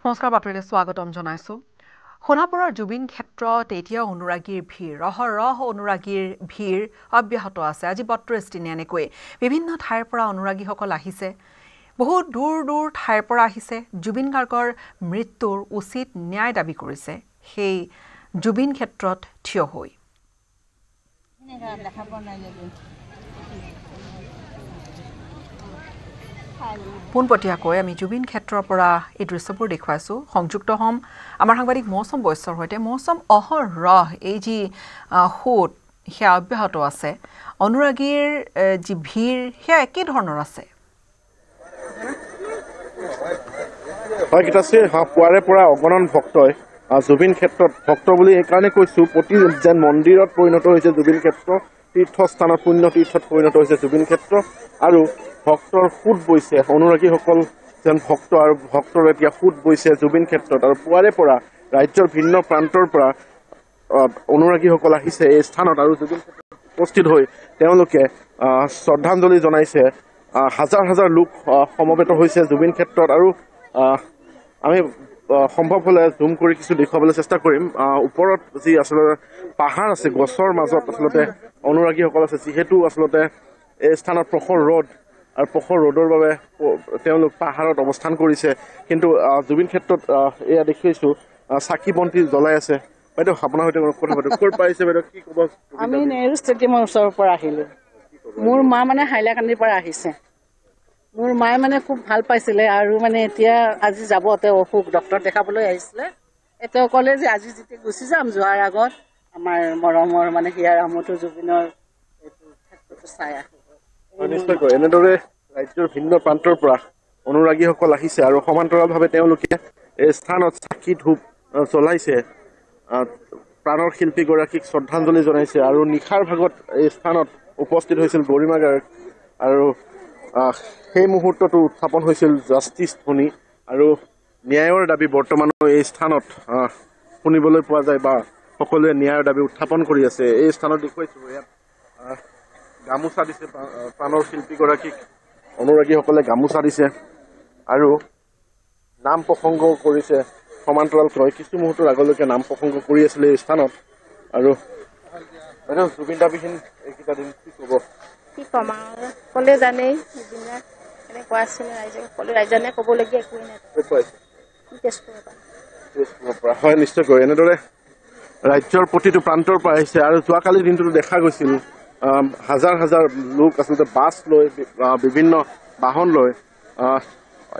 নমস্কাৰ বাতৰিলৈ স্বাগতম জনাইছো সোণাপুৰৰ জুবিন ক্ষেত্ৰত এতিয়া অনুৰাগীৰ ভিৰ ৰহ অনুৰাগীৰ ভিৰ অব্যাহত আছে আজি ৩২ দিনীয়াকৈ বিভিন্ন ঠাইৰ পৰা অনুৰাগীসকল আহিছে বহুত দূৰ ঠাইৰ পৰা আহিছে জুবিন গাৰ্গৰ মৃত্যুৰ উচিত ন্যায় দাবী কৰিছে সেই জুবিন ক্ষেত্ৰত থিয় হৈ পোনপটীয়াকৈ আমি জুবিন ক্ষেত্ৰৰ পৰা এই দৃশ্যবোৰ দেখুৱাইছো সংযুক্ত হম আমাৰ সাংবাদিক মৌচম বৈশ্যৰ সৈতে মৌচম অহৰহ এই যি হোট সেয়া অব্যাহত আছে অনুৰাগীৰ যি ভিৰ সেয়া একে ধৰণৰ আছে হয় গীতাশ্ৰী পুৱাৰে পৰা অগণন ভক্তই জুবিন ক্ষেত্ৰত ভক্ত বুলি এইকাৰণে কৈছো প্ৰতি যেন মন্দিৰত পৰিণত হৈছে জুবিন ক্ষেত্ৰ তীৰ্থস্থানত পুণ্য তীৰ্থত পৰিণত হৈছে জুবিন ক্ষেত্ৰ আৰু ভক্তৰ ফুট বৈছে অনুৰাগীসকল যেন ভক্ত আৰু ভক্তৰ এতিয়া ফুট বৈছে জুবিন ক্ষেত্ৰত আৰু পুৱাৰে পৰা ৰাজ্যৰ ভিন্ন প্ৰান্তৰ পৰা অনুৰাগীসকল আহিছে এই স্থানত আৰু জুবিন ক্ষেত্ৰত উপস্থিত হৈ তেওঁলোকে শ্ৰদ্ধাঞ্জলি জনাইছে হাজাৰ হাজাৰ লোক সমবেত হৈছে জুবিন ক্ষেত্ৰত আৰু আমি সম্ভৱ হলে জুম কৰি কিছু দেখুৱাবলৈ চেষ্টা কৰিম ওপৰত যি আচলতে পাহাৰ আছে গছৰ মাজত আচলতে অনুৰাগীসকল আছে যিহেতু আচলতে এই স্থানত প্ৰখৰ ৰ'দ আৰু প্ৰখৰ ৰ'দৰ বাবে তেওঁলোক পাহাৰত অৱস্থান কৰিছে কিন্তু জুবিন ক্ষেত্ৰত এয়া দেখিছো চাকি বন্তি জ্বলাই আছে বাইদেউ আপোনাৰ সৈতে কথা পাতো ক'ৰ পাইছে বাইদেউ কি ক'ব আমি নেহৰু ষ্টেডিয়ামৰ ওচৰৰ পৰা আহিলো মোৰ মা মানে হাইলাকান্দিৰ পৰা আহিছে মোৰ মায়ে মানে খুব ভাল পাইছিলে আৰু মানে এতিয়া আজি যাব তেওঁ অসুখ ডক্টৰ দেখাবলৈ আহিছিলে তেওঁ ক'লে যে আজি যেতিয়া গুচি যাম যোৱাৰ আগত আমাৰ মৰমৰ মানে হিয়াৰ আমঠু জুবিনৰ এইটো ক্ষেত্ৰটো চাই আহিব নিশ্চয়কৈ এনেদৰে ৰাজ্যৰ ভিন্ন প্ৰান্তৰ পৰা অনুৰাগীসকল আহিছে আৰু সমান্তৰালভাৱে তেওঁলোকে এই স্থানত চাকি ধূপ জ্বলাইছে প্ৰাণৰ শিল্পীগৰাকীক শ্ৰদ্ধাঞ্জলি জনাইছে আৰু নিশাৰ ভাগত এই স্থানত উপস্থিত হৈছিল গৰিমা গাৰ্গ আৰু সেই মুহূৰ্তটো উত্থাপন হৈছিল জাষ্টিছ ধ্বনি আৰু ন্যায়ৰ দাবী বৰ্তমানো এই স্থানত শুনিবলৈ পোৱা যায় বা সকলোৱে ন্যায়ৰ দাবী উত্থাপন কৰি আছে এই স্থানত দেখুৱাইছো ইয়াত গামোচা দিছে প্ৰাণৰ শিল্পীগৰাকীক অনুৰাগীসকলে গামোচা দিছে আৰু নাম প্ৰসংগ কৰিছে সমান্তৰালকৈ কিছু মুহূৰ্তৰ আগলৈকে নাম প্ৰসংগ কৰি আছিলে এই স্থানত আৰু জুবিন দাবিহীন এইকেইটা দিন কি ক'ব কি কম আৰু সকলোৱে জানেই জুবিনক এনেকুৱা আছিলে ৰাইজনে ক'বলগীয়া একোৱেই নাই হয় নিশ্চয়কৈ এনেদৰে ৰাজ্যৰ প্ৰতিটো প্ৰান্তৰ পৰা আহিছে আৰু যোৱাকালিৰ দিনটোতো দেখা গৈছিল হাজাৰ হাজাৰ লোক আচলতে বাছ লৈ বিভিন্ন বাহন লৈ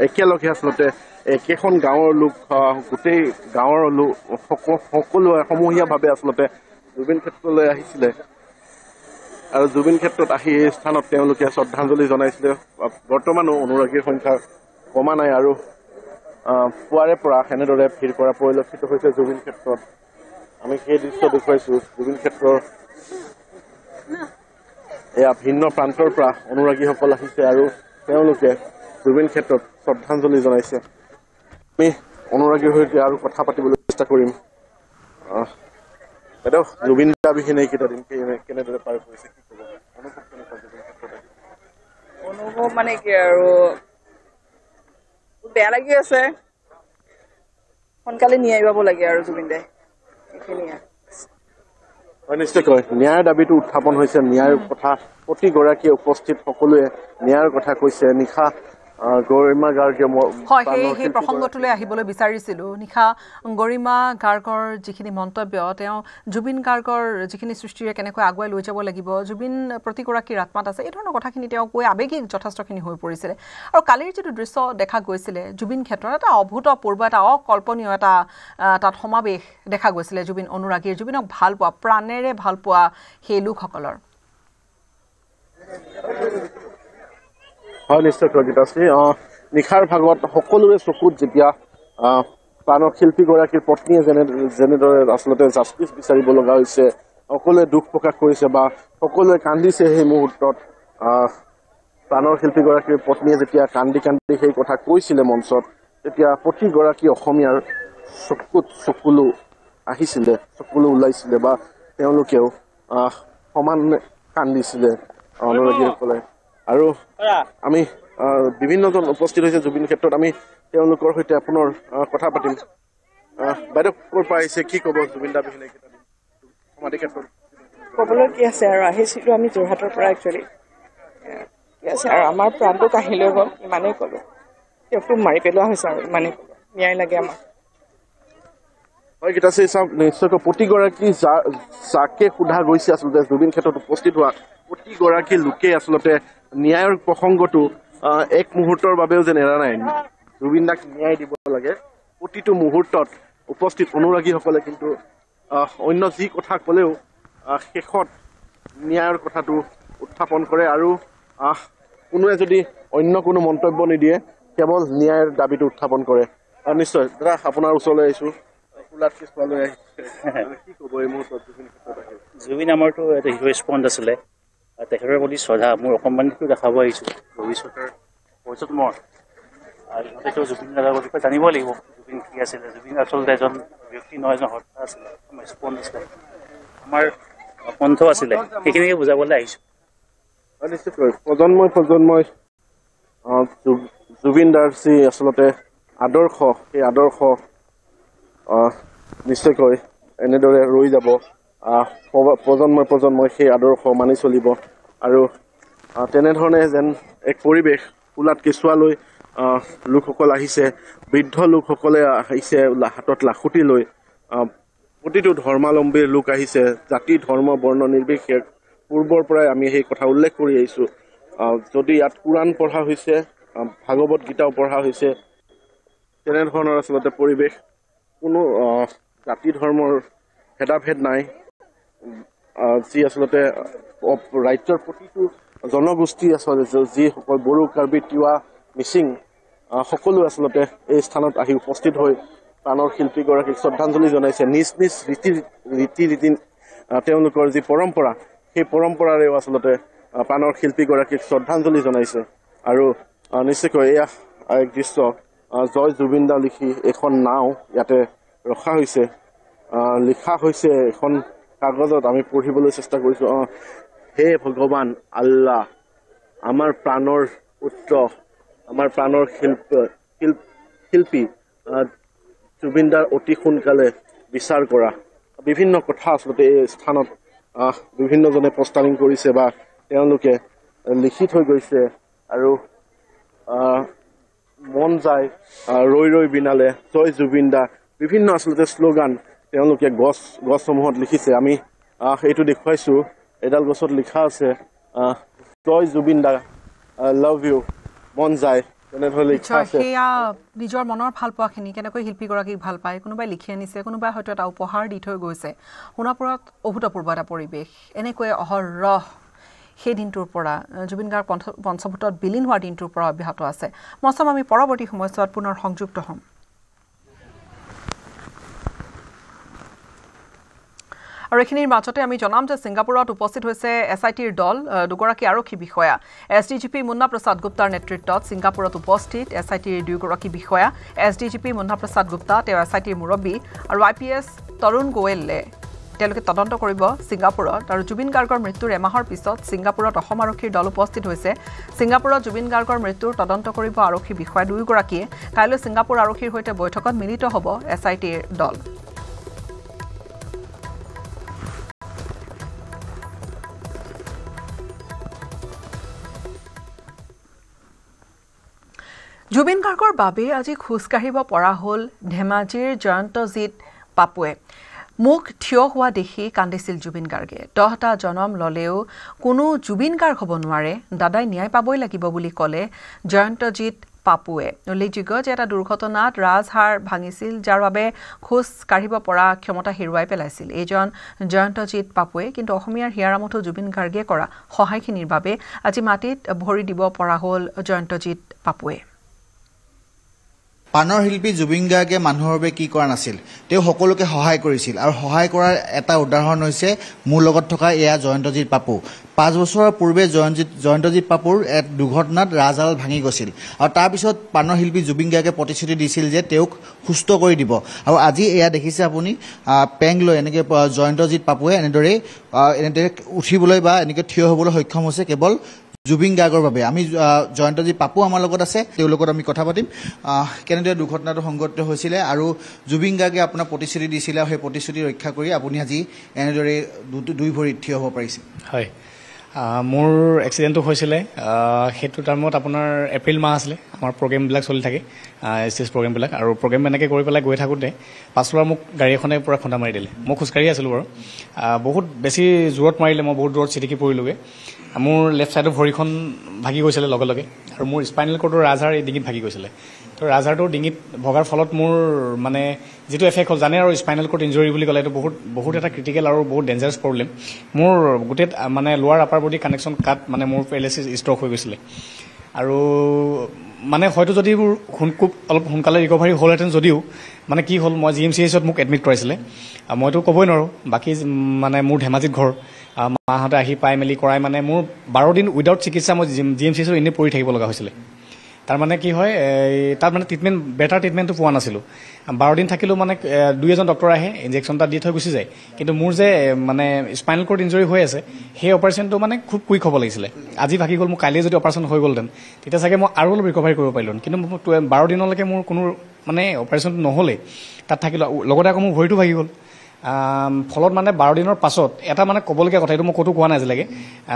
একেলগে আচলতে একেখন গাঁৱৰ লোক গোটেই গাঁৱৰ লোক সকলোৱে সমূহীয়াভাৱে আচলতে জুবিন ক্ষেত্ৰলৈ আহিছিলে আৰু জুবিন ক্ষেত্ৰত আহি এই স্থানত তেওঁলোকে শ্ৰদ্ধাঞ্জলি জনাইছিলে বৰ্তমানো অনুৰাগীৰ সংখ্যা কমা নাই আৰু পুৱাৰে পৰা এনেদৰে ভিৰ কৰা পৰিলক্ষিত হৈছে জুবিন ক্ষেত্ৰত আমি সেই দৃশ্য দেখুৱাইছো জুবিন ক্ষেত্ৰৰ এয়া ভিন্ন প্ৰান্তৰ পৰা অনুৰাগীসকল আহিছে আৰু তেওঁলোকে জুবিন ক্ষেত্ৰত শ্ৰদ্ধাঞ্জলি জনাইছে আমি অনুৰাগীৰ সৈতে আৰু কথা পাতিবলৈ চেষ্টা কৰিম বাইদেউ জুবিন দাবিহীন এইকেইটা দিন কেনেদৰে পাৰ কৰিছে কি ক'ব অনুভৱ কেনেকুৱা জুবিন ক্ষেত্ৰত অনুভৱ মানে কি আৰু বেয়া লাগি আছে সোনকালে ন্যায় পাব লাগে আৰু জুবিন দাই এইখিনিয়ে হয় নিশ্চয়কৈ ন্যায়ৰ দাবীটো উত্থাপন হৈছে ন্যায়ৰ কথা প্ৰতিগৰাকীয়ে উপস্থিত সকলোৱে ন্যায়ৰ কথা কৈছে নিশা গৰিমা গাৰ্গে হয় সেই প্ৰসংগটোলৈ আহিবলৈ বিচাৰিছিলো নিশা গৰিমা গাৰ্গৰ যিখিনি মন্তব্য তেওঁ জুবিন গাৰ্গৰ যিখিনি সৃষ্টিৰে কেনেকৈ আগুৱাই লৈ যাব লাগিব জুবিন প্ৰতিগৰাকীৰ আত্মাত আছে এই ধৰণৰ কথাখিনি তেওঁ কৈ আৱেগিক যথেষ্টখিনি হৈ পৰিছিলে আৰু কালিৰ যিটো দৃশ্য দেখা গৈছিলে জুবিন ক্ষেত্ৰত এটা অভূতপূৰ্ব এটা অকল্পনীয় এটা তাত সমাৱেশ দেখা গৈছিলে জুবিন অনুৰাগীৰ জুবিনক ভাল পোৱা প্ৰাণেৰে ভাল পোৱা সেই লোকসকলৰ হয় নিশ্চয়কৈ গীতাশ্ৰী নিশাৰ ভাগত সকলোৰে চকুত যেতিয়া প্ৰাণৰ শিল্পীগৰাকীৰ পত্নীয়ে যেনেদৰে আচলতে জাষ্টিছ বিচাৰিব লগা হৈছে সকলোৱে দুখ প্ৰকাশ কৰিছে বা সকলোৱে কান্দিছে সেই মুহূৰ্তত প্ৰাণৰ শিল্পীগৰাকীৰ পত্নীয়ে যেতিয়া কান্দি কান্দি সেই কথা কৈছিলে মঞ্চত তেতিয়া প্ৰতিগৰাকী অসমীয়াৰ চকুত চকুলো আহিছিলে চকুলো ওলাইছিলে বা তেওঁলোকেও সমান কান্দিছিলে অনুৰাগীসকলে আৰু আমি বিভিন্নজন উপস্থিত হৈছে জুবিন ক্ষেত্ৰত আমি তেওঁলোকৰ সৈতে পুনৰ কথা পাতিম। বাইদেউ ক'ৰ পৰা আহিছে, কি ক'ব জুবিন দা বিহনে সমাধি ক্ষেত্ৰত? ক'বলৈ কি আছে আৰু আহিছিলোঁ আমি যোৰহাটৰ পৰা একচুৱেলি। কি আছে আৰু আমাৰ প্ৰাণটো কাঢ়ি লৈ গ'ল, ইমানেই ক'লোঁ। তেওঁকতো মাৰি পেলোৱা হৈছে আৰু ইমানেই ক'লোঁ, ন্যায় লাগে আমাক। হয় গীতাশ্ৰী, চাওক নিশ্চয়কৈ প্ৰতিগৰাকী যাকে সোধা গৈছে আচলতে জুবিন ক্ষেত্ৰত উপস্থিত হোৱা প্ৰতিগৰাকী লোকে আচলতে ন্যায়ৰ প্ৰসংগটো এক মুহূৰ্তৰ বাবেও যেন এৰা নাই। জুবিন দাক ন্যায় দিব লাগে। প্ৰতিটো মুহূৰ্তত উপস্থিত অনুৰাগীসকলে কিন্তু অন্য যি কথা ক'লেও শেষত ন্যায়ৰ কথাটো উত্থাপন কৰে আৰু কোনোৱে যদি অন্য কোনো মন্তব্য নিদিয়ে কেৱল ন্যায়ৰ দাবীটো উত্থাপন কৰে। নিশ্চয় দাদা, আপোনাৰ ওচৰলৈ আহিছোঁ। কি ক'ব এই মুহূৰ্তত জুবিন ক্ষেত্ৰত আহি? জুবিন আমাৰতো এটা হিৰ' স্পঞ্জ আছিলে, তেখেতৰ প্ৰতি শ্ৰদ্ধা মোৰ অকণমানটো দেখাব আহিছোঁ। ভৱিষ্যতৰ ভৱিষ্যত মই আৰু ইহঁতেতো জুবিন দাদাৰ বিষয়ে জানিব লাগিব। জুবিন কি আছিলে? জুবিন আচলতে এজন ব্যক্তি নহয়, এজন সত্তা আছিলে, আমাৰ স্পঞ্জ আছিলে, আমাৰ কণ্ঠ আছিলে, সেইখিনিকে বুজাবলৈ আহিছোঁ। নিশ্চয়কৈ প্ৰজন্মই জুবিন দাৰ যি আচলতে আদৰ্শ, সেই আদৰ্শ নিশ্চয়কৈ এনেদৰে ৰৈ যাব। প্ৰজন্মই সেই আদৰ্শ মানি চলিব আৰু তেনেধৰণে যেন এক পৰিৱেশ ফুলাত কেঁচুৱালৈ লোকসকল আহিছে, বৃদ্ধ লোকসকলে আহিছে হাতত লাখুটি লৈ, প্ৰতিটো ধৰ্মাৱলম্বীৰ লোক আহিছে, জাতি ধৰ্ম বৰ্ণ নিৰ্বিশেষ। পূৰ্বৰ পৰাই আমি সেই কথা উল্লেখ কৰি আহিছোঁ। যদি ইয়াত কোৰাণ পঢ়া হৈছে, ভাগৱত গীতাও পঢ়া হৈছে, তেনেধৰণৰ আচলতে পৰিৱেশ, কোনো জাতি ধৰ্মৰ ভেদাভেদ নাই। যি আচলতে ৰাজ্যৰ প্ৰতিটো জনগোষ্ঠী আচলতে যিসকল বড়ো, কাৰ্বি, তিৱা, মিচিং সকলো আচলতে এই স্থানত আহি উপস্থিত হৈ প্ৰাণৰ শিল্পীগৰাকীক শ্ৰদ্ধাঞ্জলি জনাইছে। নিজ নিজ ৰীতি তেওঁলোকৰ যি পৰম্পৰা, সেই পৰম্পৰাৰেও আচলতে প্ৰাণৰ শিল্পীগৰাকীক শ্ৰদ্ধাঞ্জলি জনাইছে। আৰু নিশ্চয়কৈ এয়া এক দৃশ্য, জয় জুবিন দা লিখি এখন নাও ইয়াতে ৰখা হৈছে, লিখা হৈছে এখন কাগজত। আমি পঢ়িবলৈ চেষ্টা কৰিছোঁ। হে ভগৱান আল্লাহ, আমাৰ প্ৰাণৰ পুত্ৰ, আমাৰ প্ৰাণৰ শিল্পী জুবিন দাৰ অতি সোনকালে বিচাৰ কৰা। বিভিন্ন কথা আচলতে এই স্থানত বিভিন্নজনে পষ্টাৰিং কৰিছে বা তেওঁলোকে লিখি থৈ গৈছে। আৰু মন যায় ৰৈ ৰৈ বিনালে, জয় জুবিন দা, বিভিন্ন আচলতে শ্লোগান তেওঁলোকে গছসমূহত লিখিছে। আমি এইটো দেখুৱাইছোঁ, এডাল গছত লিখা আছে জয় জুবিন দা, লাভ ইউ, মন যায়, তেনেধৰণে লিখা আছে। সেয়া নিজৰ মনৰ ভাল পোৱাখিনি কেনেকৈ শিল্পীগৰাকীক ভাল পায়, কোনোবাই লিখি আনিছে, কোনোবাই হয়তো এটা উপহাৰ দি থৈ গৈছে। সোণাপুৰত অভূতপূৰ্ব এটা পৰিৱেশ, এনেকৈ অহৰহ সেই দিনটোৰ পৰা জুবিন গাৰ্গ পঞ্চভূতত বিলীন হোৱাৰ দিনটোৰ পৰা অব্যাহত আছে। মৌচম, আমি পৰৱৰ্তী সময়ছোৱাত পুনৰ সংযুক্ত হ'ম। আৰু এইখিনিৰ মাজতে আমি জনাম যে ছিংগাপুৰত উপস্থিত হৈছে SITৰ দল। দুগৰাকী আৰক্ষী বিষয়া, SDGP মুন্না প্ৰসাদ গুপ্তাৰ নেতৃত্বত ছিংগাপুৰত উপস্থিত SITৰ দুয়োগৰাকী বিষয়া। SDGP মুন্না প্ৰসাদ গুপ্তা, তেওঁ SITৰ মুৰব্বী, আৰু IPS তৰুণ গোৱেলে তেওঁলোকে তদন্ত কৰিব ছিংগাপুৰত। আৰু জুবিন গাৰ্গৰ মৃত্যুৰ এমাহৰ পিছত ছিংগাপুৰত অসম আৰক্ষীৰ দল উপস্থিত হৈছে। ছিংগাপুৰত জুবিন গাৰ্গৰ মৃত্যুৰ তদন্ত কৰিব আৰক্ষী বিষয়া দুয়োগৰাকীয়ে। কাইলৈ ছিংগাপুৰ আৰক্ষীৰ সৈতে বৈঠকত মিলিত হ'ব SITৰ দল। জুবিন গাৰ্গৰ বাবে আজি খোজকাঢ়িব পৰা হ'ল ধেমাজিৰ জয়ন্তজিৎ পাপুৱে। মুখ থিয় হোৱা দেখি কান্দিছিল জুবিন গাৰ্গে। 10টা জনম ল'লেও কোনো জুবিন গাৰ্গ হ'ব নোৱাৰে, দাদাই ন্যায় পাবই লাগিব বুলি ক'লে জয়ন্তজিৎ পাপুৱে। উল্লেখযোগ্য যে এটা দুৰ্ঘটনাত ৰাজহাড় ভাঙিছিল, যাৰ বাবে খোজ কাঢ়িব পৰা ক্ষমতা হেৰুৱাই পেলাইছিল এইজন জয়ন্তজিৎ পাপুৱে। কিন্তু অসমীয়াৰ হিয়াৰামঠু জুবিন গাৰ্গে কৰা সহায়খিনিৰ বাবে আজি মাটিত ভৰি দিব পৰা হ'ল জয়ন্তজিৎ পাপুৱে। প্ৰাণৰ শিল্পী জুবিন গাৰ্গে মানুহৰ বাবে কি কৰা নাছিল, তেওঁ সকলোকে সহায় কৰিছিল। আৰু সহায় কৰাৰ এটা উদাহৰণ হৈছে মোৰ লগত থকা এয়া জয়ন্তজিৎ পাপু। 5 বছৰৰ পূৰ্বে জয়ন্তজিৎ পাপুৰ এক দুৰ্ঘটনাত ৰাজহাড় ভাঙি গৈছিল, আৰু তাৰপিছত প্ৰাণৰ শিল্পী জুবিন গাৰ্গে প্ৰতিশ্ৰুতি দিছিল যে তেওঁক সুস্থ কৰি দিব। আৰু আজি এয়া দেখিছে আপুনি, পেং লৈ এনেকৈ জয়ন্তজিৎ পাপুৱে এনেদৰে উঠিবলৈ বা এনেকৈ থিয় হ'বলৈ সক্ষম হৈছে কেৱল জুবিন গাৰ্গৰ বাবে আমি জয়ন্তজিৎ পাপু আমাৰ লগত আছে, তেওঁৰ লগত আমি কথা পাতিম কেনেদৰে দুৰ্ঘটনাটো সংঘটিত হৈছিলে আৰু জুবিন গাৰ্গে আপোনাৰ প্ৰতিশ্ৰুতি দিছিলে আৰু সেই প্ৰতিশ্ৰুতি ৰক্ষা কৰি আপুনি আজি এনেদৰে দুই ভৰিত থিয় হ'ব পাৰিছে। হয়, মোৰ এক্সিডেণ্টটো হৈছিলে সেইটো টাইমত আপোনাৰ এপ্ৰিল মাহ আছিলে। আমাৰ প্ৰগ্ৰেমবিলাক চলি থাকে, ষ্টেজ প্ৰগ্ৰেমবিলাক, আৰু প্ৰগ্ৰেম এনেকৈ কৰি পেলাই গৈ থাকোঁতে পাছফালৰ মোক গাড়ী এখনে পূৰা খুন্দা মাৰি দিলে। মই খোজকাঢ়ি আছিলোঁ বাৰু, বহুত বেছি জোৰত মাৰিলে, মই বহুত দূৰত চিটিকি পৰিলোগৈ। মোৰ লেফ্ট ছাইডৰ ভৰিখন ভাগি গৈছিলে লগে লগে, আৰু মোৰ স্পাইনেল কৰ্ডৰ ৰাজহাড় এই ডিঙিত ভাগি গৈছিলে। তো ৰাজহাড়টো ডিঙিত ভগাৰ ফলত মোৰ মানে যিটো এফেক্ট হ'ল জানে, আৰু স্পাইনেল কৰ্ড ইঞ্জৰি বুলি ক'লে এইটো বহুত এটা ক্ৰিটিকেল আৰু বহুত ডেঞ্জাৰাছ প্ৰব্লেম। মোৰ গোটেই মানে লোৱাৰ আপাৰ বডি কানেকশ্যন কাট, মানে মোৰ পেৰালাইচিছ ষ্ট্ৰক হৈ গৈছিলে। আৰু মানে হয়তো যদি মোৰ অলপ সোনকালে ৰিকভাৰী হ'লহেঁতেন, যদিও মানে কি হ'ল, মই GMCHত মোক এডমিট কৰাইছিলে। মইতো ক'বই নোৱাৰোঁ, বাকী মানে মোৰ ধেমাজিত ঘৰ, মাহঁতে আহি পাই মেলি কৰাই মানে মোৰ 12 দিন উইদাউট চিকিৎসা মই GMCHত এনেই পৰি থাকিব লগা হৈছিলে। তাৰমানে কি হয়, তাত মানে বেটাৰ ট্ৰিটমেণ্টটো পোৱা নাছিলোঁ। 12 দিন থাকিলেও মানে 2-এজন ডক্টৰ আহে, ইনজেকশ্যন এটা দি থৈ গুচি যায়। কিন্তু মোৰ যে মানে স্পাইনেল কৰ্ড ইঞ্জৰি হৈ আছে, সেই অপাৰেশ্যনটো মানে খুব কুইক হ'ব লাগিছিলে। আজি ভাগি গ'ল, মোৰ কাইলৈ যদি অপাৰেশ্যন হৈ গ'লহেঁতেন তেতিয়া চাগে মই আৰু অলপ ৰিকভাৰী কৰিব পাৰিলোহেঁতেন। কিন্তু মোৰ 12 দিনলৈকে মোৰ কোনো মানে অপাৰেশ্যনটো নহ'লেই, তাত থাকিলোঁ। লগতে আকৌ মোৰ ভৰিটো ভাগি গ'ল। ফলত মানে 12 দিনৰ পাছত এটা মানে ক'বলগীয়া কথা, এইটো মই ক'তো কোৱা নাই আজিলৈকে,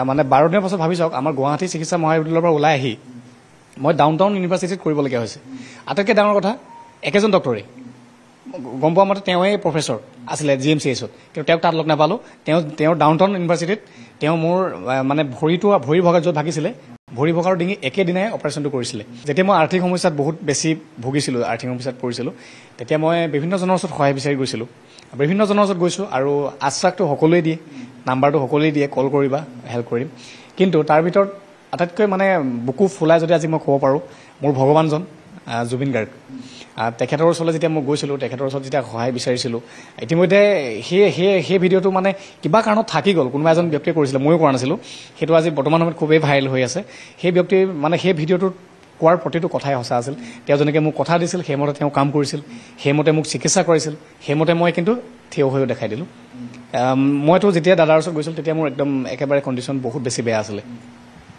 মানে 12 দিনৰ পাছত ভাবি চাওক, আমাৰ গুৱাহাটী চিকিৎসা মহাবিদ্যালয়ৰ পৰা ওলাই আহি মই ডাউনটাউন ইউনিভাৰ্চিটিত কৰিবলগীয়া হৈছে। আটাইতকৈ ডাঙৰ কথা, একেজন ডক্টৰে, গম পোৱা মতে তেওঁৱেই প্ৰফেচৰ আছিলে GMCHত, কিন্তু তেওঁক তাত লগ নাপালোঁ। তেওঁ ডাউনটাউন ইউনিভাৰ্চিটিত তেওঁ মোৰ মানে ভৰি ভগা য'ত ভাগিছিলে, ভৰি ভগাৰ ডিঙি একেদিনাই অপাৰেশ্যনটো কৰিছিলে। যেতিয়া মই আৰ্থিক সমস্যাত বহুত বেছি ভুগিছিলোঁ, আৰ্থিক সমস্যাত পৰিছিলোঁ, তেতিয়া মই বিভিন্নজনৰ ওচৰত সহায় বিচাৰি গৈছিলোঁ। বিভিন্নজনৰ ওচৰত গৈছোঁ, আৰু আশ্বাসটো সকলোৱে দিয়ে, নাম্বাৰটো সকলোৱে দিয়ে, কল কৰিবা, হেল্প কৰিম। কিন্তু তাৰ ভিতৰত আটাইতকৈ মানে বুকু ফুলাই যদি আজি মই ক'ব পাৰোঁ, মোৰ ভগৱানজন জুবিন গাৰ্গ। তেখেতৰ ওচৰলৈ যেতিয়া মই গৈছিলোঁ, তেখেতৰ ওচৰত যেতিয়া সহায় বিচাৰিছিলোঁ, ইতিমধ্যে সেই ভিডিঅ'টো মানে কিবা কাৰণত থাকি গ'ল, কোনোবা এজন ব্যক্তিয়ে কৰিছিলে, ময়ো কৰা নাছিলোঁ। সেইটো আজি বৰ্তমান সময়ত খুবেই ভাইৰেল হৈ আছে। সেই ব্যক্তিয়ে মানে সেই ভিডিঅ'টোত কোৱাৰ প্ৰতিটো কথাই সঁচা আছিল। তেওঁ যেনেকৈ মোক কথা দিছিল, সেইমতে তেওঁ কাম কৰিছিল, সেইমতে মোক চিকিৎসা কৰিছিল, সেইমতে মই কিন্তু থিয় হৈও দেখাই দিলোঁ। মইতো যেতিয়া দাদাৰ ওচৰত গৈছিলোঁ, তেতিয়া মোৰ একদম একেবাৰে কণ্ডিশ্যন বহুত বেছি বেয়া আছিলে।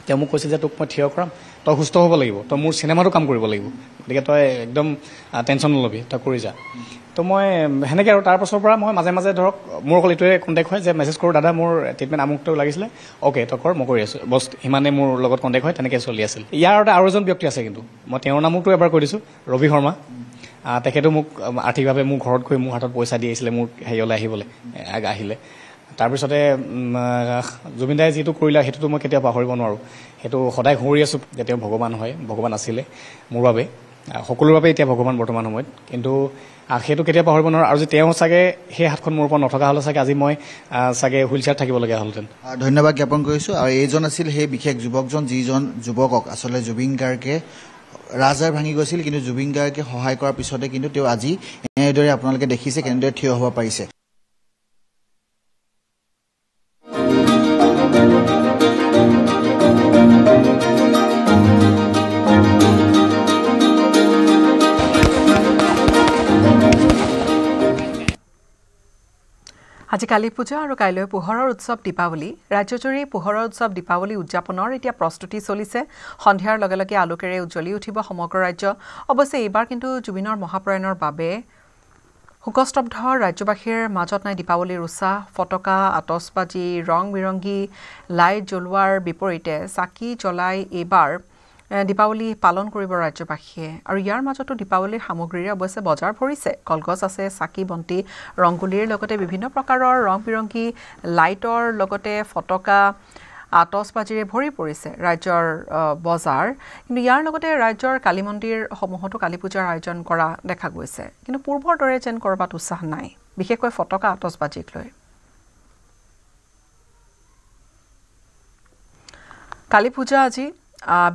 তেওঁ মোক কৈছিল যে তোক মই থিয় কৰাম, তই সুস্থ হ'ব লাগিব, তই মোৰ চিনেমাটো কাম কৰিব লাগিব, গতিকে তই একদম টেনশ্যন নল'বি, তই কৰি যা। তো মই সেনেকৈ, আৰু তাৰ পাছৰ পৰা মই মাজে মাজে ধৰক মোৰ অকল এইটোৱে কণ্টেক্ট হয় যে মেছেজ কৰোঁ, দাদা মোৰ ট্ৰিটমেণ্ট আমুকটো লাগিছিলে, অ'কে তই কৰ, মই কৰি আছোঁ, বছ সিমানেই মোৰ লগত কণ্টেক্ট হয়, তেনেকৈ চলি আছিল। ইয়াৰ আৰু এজন ব্যক্তি আছে, কিন্তু মই তেওঁৰ নামতো এবাৰ কৈ দিছোঁ, ৰবি শৰ্মা। তেখেতো মোক আৰ্থিকভাৱে মোৰ ঘৰত গৈ মোৰ হাতত পইচা দি আহিছিলে, মোৰ হেৰিয়লৈ আহিলে। তাৰপিছতে জুবিন দাই যিটো কৰিলে, সেইটোতো মই কেতিয়াও পাহৰিব নোৱাৰোঁ। সেইটো সদায় ঘূৰি আছোঁ যে তেওঁ ভগৱান হয়, ভগৱান আছিলে মোৰ বাবে, সকলোৰে বাবে এতিয়া ভগৱান বৰ্তমান সময়ত। কিন্তু সেইটো কেতিয়াও পাহৰিব নোৱাৰোঁ। আৰু যে তেওঁ চাগে সেই হাতখন মোৰ ওপৰত নথকা হ'লে চাগে আজি মই চাগে হুইল চেয়াৰত থাকিবলগীয়া হ'লহেঁতেন। ধন্যবাদ জ্ঞাপন কৰিছোঁ। আৰু এইজন আছিল সেই বিশেষ যুৱকজন, যিজন যুৱকক আচলতে জুবিন গাৰ্গে ৰাজহাড় ভাঙি গৈছিল, কিন্তু জুবিন গাৰ্গে সহায় কৰাৰ পিছতে কিন্তু তেওঁ আজি এনেদৰে আপোনালোকে দেখিছে কেনেদৰে থিয় হ'ব পাৰিছে। আজি কালী পূজা আৰু কাইলৈ পোহৰৰ উৎসৱ দীপাৱলী। ৰাজ্যজুৰি পোহৰৰ উৎসৱ দীপাৱলী উদযাপনৰ এতিয়া প্ৰস্তুতি চলিছে। সন্ধিয়াৰ লগে লগে আলোকেৰে উজ্বলি উঠিব সমগ্ৰ ৰাজ্য। অৱশ্যে এইবাৰ কিন্তু জুবিনৰ মহাপ্ৰয়াণৰ বাবে শোকস্তব্ধ ৰাজ্যবাসীৰ মাজত নাই দীপাৱলীৰ উৎসাহ। ফটকা, আতচবাজি, ৰং বিৰংগী লাইট জ্বলোৱাৰ বিপৰীতে চাকি জ্বলাই এইবাৰ দীপাৱলী পালন কৰিব ৰাজ্যবাসীয়ে। আৰু ইয়াৰ মাজতো দীপাৱলীৰ সামগ্ৰীৰে অৱশ্যে বজাৰ ভৰিছে। কলগছ আছে, চাকি বন্তি, ৰংগুলিৰ লগতে বিভিন্ন প্ৰকাৰৰ ৰং বিৰংগী লাইটৰ লগতে ফটকা, আতচবাজিৰে ভৰি পৰিছে ৰাজ্যৰ বজাৰ। কিন্তু ইয়াৰ লগতে ৰাজ্যৰ কালী মন্দিৰসমূহতো কালী পূজাৰ আয়োজন কৰা দেখা গৈছে। কিন্তু পূৰ্বৰ দৰে যেন ক'ৰবাত উৎসাহ নাই, বিশেষকৈ ফটকা আতচবাজিক লৈ। কালী পূজা আজি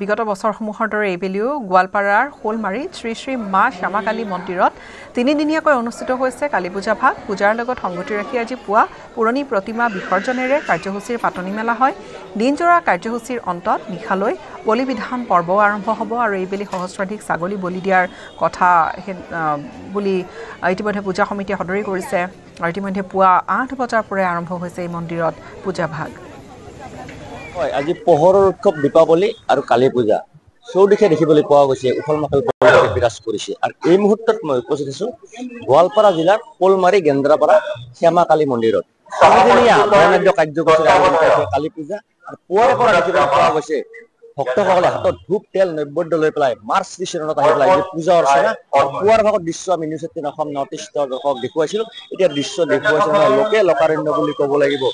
বিগত বছৰসমূহৰ দৰে এইবেলিও গোৱালপাৰাৰ শোলমাৰীত শ্ৰী শ্ৰী মা শ্যামাকালী মন্দিৰত 3দিনীয়াকৈ অনুষ্ঠিত হৈছে কালী পূজা ভাগ। পূজাৰ লগত সংগতি ৰাখি আজি পুৱা পুৰণি প্ৰতিমা বিসৰ্জনেৰে কাৰ্যসূচীৰ পাতনি মেলা হয়। দিনজোৰা কাৰ্যসূচীৰ অন্তত নিশালৈ বলি বিধান পৰ্বও আৰম্ভ হ'ব। আৰু এইবেলি সহস্ৰাধিক ছাগলী বলি দিয়াৰ কথা বুলি ইতিমধ্যে পূজা সমিতিয়ে সদৰি কৰিছে। আৰু ইতিমধ্যে পুৱা 8 বজাৰ পৰাই আৰম্ভ হৈছে এই মন্দিৰত পূজা ভাগ। হয়, আজি পোহৰৰ উৎসৱ দীপাৱলী আৰু কালী পূজা চৌদিশে দেখিবলৈ পোৱা গৈছে, উখল মাখল পৰিৱেশ বিৰাজ কৰিছে। আৰু এই মুহূৰ্তত মই উপস্থিত আছো গোৱালপাৰা জিলাৰ পলমাৰী গেন্দ্ৰাপাৰা শ্যামা কালী মন্দিৰত। তিনিদিনীয়া বৰ্ণাঢ্য কাৰ্যসূচীৰে আয়োজন কৰিছে কালী পূজা। আৰু পুৱাৰে পৰা দেখিবলৈ পোৱা গৈছে ভক্তসকলে হাতত ধূপ তেল নৈবেদ্য লৈ পেলাই মাৰ শ্ৰীচৰণত আহি পেলাই পূজা অৰ্চনা। পুৱাৰ ভাগত দৃশ্য আমি নিউজ 18 অসম নৰ্থ ইষ্টৰ দৰ্শক দেখুৱাইছিলো। এতিয়া দৃশ্য দেখুৱাইছে লোকে লোকাৰণ্য বুলি ক'ব লাগিব।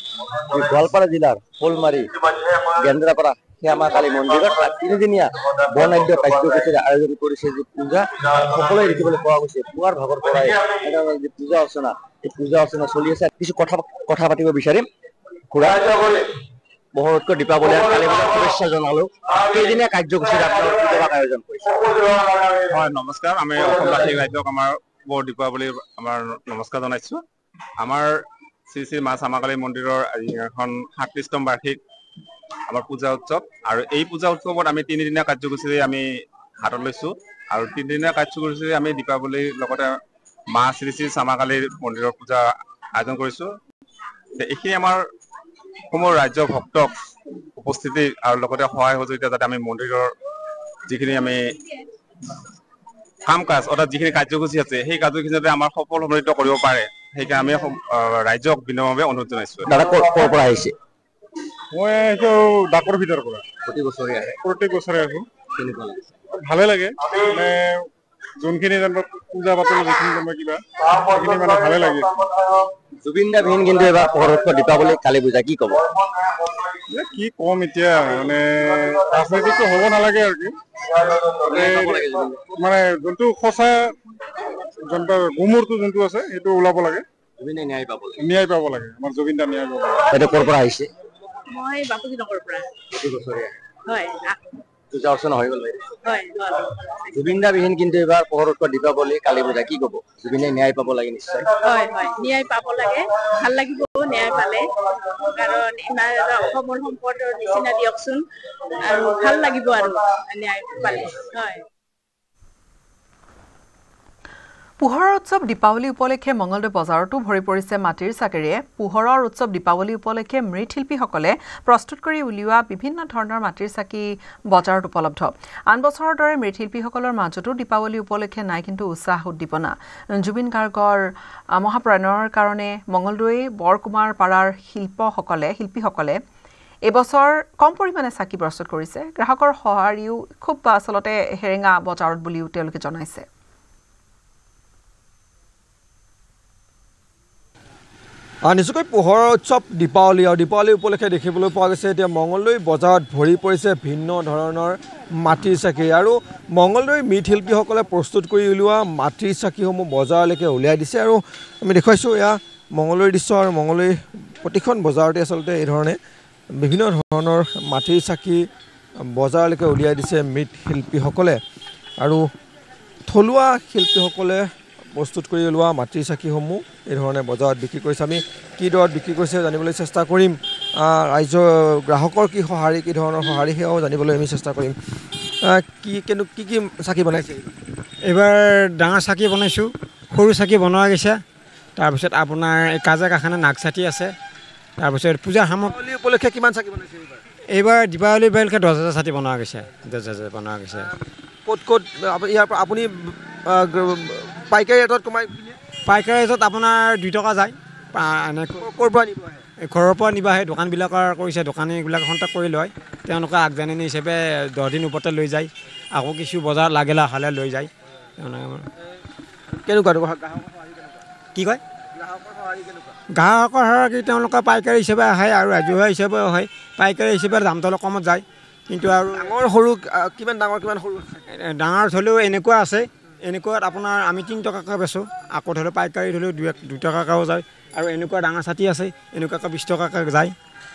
গোৱালপাৰা জিলাৰ পলমাৰী গেন্দ্ৰাপাৰা শ্যামা কালী মন্দিৰত তিনিদিনীয়া বৰ্ণাঢ্য কাৰ্যসূচীৰে আয়োজন কৰিছে যি পূজা, সকলোৱে দেখিবলৈ পোৱা গৈছে পুৱাৰ ভাগৰ পৰাই যি পূজা অৰ্চনা, এই পূজা অৰ্চনা চলি আছে। কিছু কথা পাতিব বিচাৰিম। বহুতকৈ দীপাৱলী আৰু কালী পূজাৰ শুভেচ্ছা জনালো। কেইদিনীয়া কাৰ্যসূচীৰে আপোনালোকে পূজা আয়োজন কৰিছে? হয়, নমস্কাৰ। আমি অসমবাসী ৰাজ্যক আমাৰ বৰ দীপাৱলীৰ আমাৰ নমস্কাৰ জনাইছো। আমাৰ শ্ৰী শ্ৰী মা শ্যামা কালী মন্দিৰৰ এখন 37তম বাৰ্ষিক আমাৰ পূজা উৎসৱ। আৰু এই পূজা উৎসৱত আমি তিনিদিনীয়া কাৰ্যসূচীৰে আমি হাতত লৈছো। আৰু তিনিদিনীয়া কাৰ্যসূচীৰে আমি দীপাৱলীৰ লগতে মা শ্ৰী শ্ৰী শ্যামা কালীৰ মন্দিৰৰ পূজা আয়োজন কৰিছো। এইখিনি আমাৰ অসমৰ ৰাজ্যৰ ভক্তক উপস্থিতি আৰু লগতে সহায় সহযোগিতা যাতে আমি মন্দিৰৰ যিখিনি আমি কাম কাজ অৰ্থাৎ যিখিনি কাৰ্যসূচী আছে সেই কাৰ্যসূচী যাতে আমাৰ সফল সমৃদ্ধ কৰিব পাৰে, সেইকাৰণে আমি ৰাজ্যক বিনম্ৰভাৱে অনুৰোধ জনাইছো। দাদা ক'ৰ পৰা আহিছে? মই এইটো ডাকৰ ভিতৰৰ পৰা প্ৰত্যেক বছৰে আহো। কেনেকুৱা লাগিছে? ভালে লাগে, মানে যোনখিনি পূজা পাতল যিখিনি কিবা সেইখিনি মানে ভালে লাগে। জুবিন দা বিহীন কিন্তু এবাৰ পোহৰত দীপাৱলী কালী পূজা কি ক'ব? কি কম এতিয়া, মানে ৰাজনৈতিকটো হ'ব নালাগে আৰু কি, মানে যোনটো সঁচা গুমৰটো যোনটো আছে সেইটো ওলাব লাগে। ন্যায় পাব লাগে। আমাৰ জুবিন দা ন্যায় পাব লাগে। এইটো ক'ৰ পৰা আহিছে? মই বাপুজী নগৰৰ পৰা। হয়, পূজা অৰ্চনা হৈ গ'ল। হয়। জুবিন দা বিহীন কিন্তু এবাৰ পোহৰত দীপাৱলী কালী পূজা কি ক'ব? জুবিনে ন্যায় পাব লাগে নিশ্চয়। হয়, ন্যায় পাব লাগে। ভাল লাগিব ন্যায় পালে, কাৰণ ইমান অসমৰ সম্পদৰ নিচিনা দিয়কচোন, আৰু ভাল লাগিব আৰু ন্যায় পালে। হয়। পোহৰৰ উৎসৱ দীপাৱলী উপলক্ষে মঙলদৈ বজাৰতো ভৰি পৰিছে মাটিৰ চাকিৰে। পোহৰৰ উৎসৱ দীপাৱলী উপলক্ষে মৃৎশিল্পীসকলে প্ৰস্তুত কৰি উলিওৱা বিভিন্ন ধৰণৰ মাটিৰ চাকি বজাৰত উপলব্ধ। আন বছৰৰ দৰে মৃৎশিল্পীসকলৰ মাজতো দীপাৱলী উপলক্ষে নাই কিন্তু উৎসাহ উদ্দীপনা। জুবিন গাৰ্গৰ মহাপ্ৰয়াণৰ কাৰণে মঙলদৈ বৰকুমাৰ পাৰাৰ শিল্পীসকলে এইবছৰ কম পৰিমাণে চাকি প্ৰস্তুত কৰিছে। গ্ৰাহকৰ সঁহাৰিও খুব আচলতে হেৰেঙা বজাৰত বুলিও তেওঁলোকে জনাইছে। নিশ্চয়কৈ পোহৰৰ উৎসৱ দীপাৱলী আৰু দীপাৱলী উপলক্ষে দেখিবলৈ পোৱা গৈছে এতিয়া মঙলদৈ বজাৰত ভৰি পৰিছে ভিন্ন ধৰণৰ মাটিৰ চাকি। আৰু মঙলদৈ মৃৎশিল্পীসকলে প্ৰস্তুত কৰি উলিওৱা মাটিৰ চাকিসমূহ বজাৰলৈকে উলিয়াই দিছে। আৰু আমি দেখুৱাইছোঁ এয়া মঙলদৈৰ দৃশ্য। আৰু মঙলদৈ প্ৰতিখন বজাৰতে আচলতে এই ধৰণে বিভিন্ন ধৰণৰ মাটিৰ চাকি বজাৰলৈকে উলিয়াই দিছে মৃৎশিল্পীসকলে। আৰু থলুৱা শিল্পীসকলে প্ৰস্তুত কৰি ওলোৱা মাটিৰ চাকিসমূহ এই ধৰণে বজাৰত বিক্ৰী কৰিছে। আমি কি দৰত বিক্ৰী কৰিছে জানিবলৈ চেষ্টা কৰিম। ৰাইজৰ গ্ৰাহকৰ কি সঁহাৰি, কি ধৰণৰ সঁহাৰি সেয়াও জানিবলৈ আমি চেষ্টা কৰিম। কি চাকি বনাইছে? এইবাৰ ডাঙৰ চাকি বনাইছোঁ, সৰু চাকি বনোৱা গৈছে। তাৰপিছত আপোনাৰ এই কাজা কাখানা নাগ চাকি আছে। তাৰপিছত পূজাৰ সামগ্ৰী উপলক্ষে কিমান চাকি বনাইছে এইবাৰ? দীপাৱলী উপলক্ষে 10,000 চাকি বনোৱা গৈছে। 10,000 বনোৱা গৈছে। ক'ত ইয়াৰ পৰা আপুনি পাইকাৰী ৰেটত কমাই? পাইকাৰী ৰেটত আপোনাৰ 2 টকা যায়। ক'ৰ পৰা নিব? ঘৰৰ পৰা নিব আহে। দোকানবিলাকৰ কৰিছে, দোকানীবিলাক কণ্টেক্ট কৰি লয়। তেওঁলোকে আগজাননী হিচাপে 10 দিন ওপৰতে লৈ যায়। আকৌ কিছু বজাৰ লাগিলে হ'লে লৈ যায়। কেনেকুৱা কি কয়? গ্ৰাহকৰ সঁহাৰি তেওঁলোকে পাইকাৰী হিচাপে আহে আৰু ৰাজহুৱা হিচাপেও হয়। পাইকাৰী হিচাপে দামটো অলপ কমত যায়। কিন্তু আৰু ডাঙৰ সৰু কিমান ডাঙৰ কিমান সৰু? ডাঙৰ হ'লেও এনেকুৱা আছে, এনেকুৱাত আপোনাৰ আমি 3 টকাকৈ বেচোঁ। আকৌ ধৰি লওক পাইকাৰী ধৰিলেও 2 টকাকৈও যায়। আৰু এনেকুৱা ডাঙৰ ছাতি আছে, এনেকুৱাকৈ 20 টকাকৈ যায়।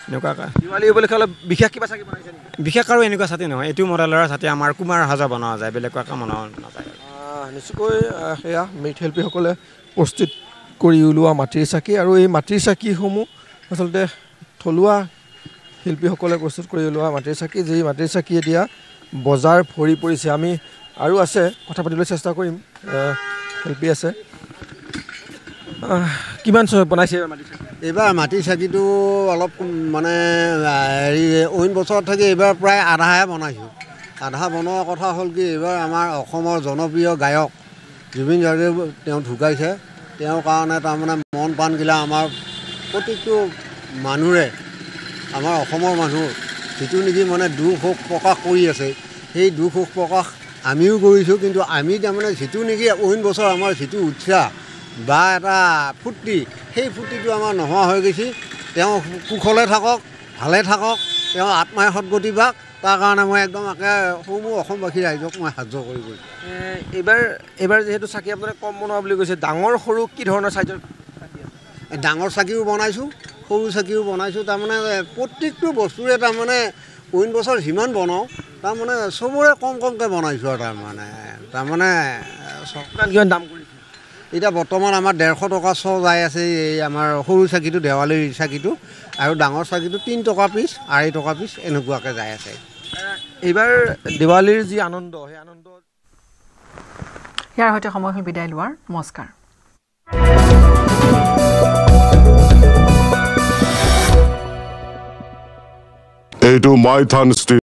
এনেকুৱাকৈ দিৱালী উপলক্ষে অলপ বিশেষ কিবা চাকি বনাইছে নেকি? বিশেষ আৰু এনেকুৱা ছাতি নহয়, এইটো মডেলৰ ছাতি আমাৰ কুমাৰ সাজা বনোৱা যায়, বেলেগকৈ বনোৱা নাযায়। নিশ্চয়কৈ সেয়া মৃৎশিল্পীসকলে প্ৰস্তুত কৰি ওলোৱা মাটিৰ চাকি। আৰু এই মাটিৰ চাকিসমূহ আচলতে থলুৱা শিল্পীসকলে প্ৰস্তুত কৰি ওলোৱা মাটিৰ চাকি, যি মাটিৰ চাকি এতিয়া বজাৰ ভৰি পৰিছে। আমি আৰু আছে কথা পাতিবলৈ চেষ্টা কৰিম, শিল্পী আছে। কিমান বনাইছে মাটি চাকি? এইবাৰ মাটি চাকিটো অলপ মানে হেৰি অইন বছৰত থাকি এইবাৰ প্ৰায় আধাহে বনাইছোঁ। আধা বনোৱাৰ কথা হ'ল কি এইবাৰ আমাৰ অসমৰ জনপ্ৰিয় গায়ক জুবিন গাৰ্গে তেওঁ ঢুকাইছে। তেওঁৰ কাৰণে তাৰমানে মন প্ৰাণগিলা আমাৰ প্ৰত্যেকটো মানুহৰে আমাৰ অসমৰ মানুহ যিটো নেকি মানে দুখ শোক প্ৰকাশ কৰি আছে সেই দুখ শোক প্ৰকাশ আমিও কৰিছোঁ। কিন্তু আমি তাৰমানে যিটো নেকি অইন বছৰ আমাৰ যিটো উৎসাহ বা এটা ফূৰ্তি সেই ফূৰ্তিটো আমাৰ নোহোৱা হৈ গৈছে। তেওঁ কুশলে থাকক, ভালে থাকক, তেওঁ আত্মাই সদগতি পাওক, তাৰ কাৰণে মই একদম সমূহ অসমবাসী ৰাইজক মই সাহায্য কৰি গৈছোঁ। এইবাৰ যিহেতু চাকি আপোনালোকে কম বনোৱা বুলি কৈছে, ডাঙৰ সৰু কি ধৰণৰ চাইজৰ? ডাঙৰ চাকিও বনাইছোঁ, সৰু চাকিও বনাইছোঁ। তাৰমানে প্ৰত্যেকটো বস্তুৰে তাৰমানে অইন বছৰ যিমান বনাওঁ তাৰমানে চবৰে কম কমকৈ বনাইছোঁ আৰু তাৰমানে কিমান দাম কৰিছে? এতিয়া বৰ্তমান আমাৰ 150 টকা শ যাই আছে এই আমাৰ সৰু চাকিটো দেৱালীৰ চাকিটো, আৰু ডাঙৰ চাকিটো 3 টকা পিচ 2.5 টকা পিচ এনেকুৱাকৈ যাই আছে। এইবাৰ দেৱালীৰ যি আনন্দ সেই আনন্দ ইয়াৰ সৈতে সময় হ'ল বিদায় লোৱাৰ। নমস্কাৰ। এইটো মাইথান ষ্ট্ৰীট।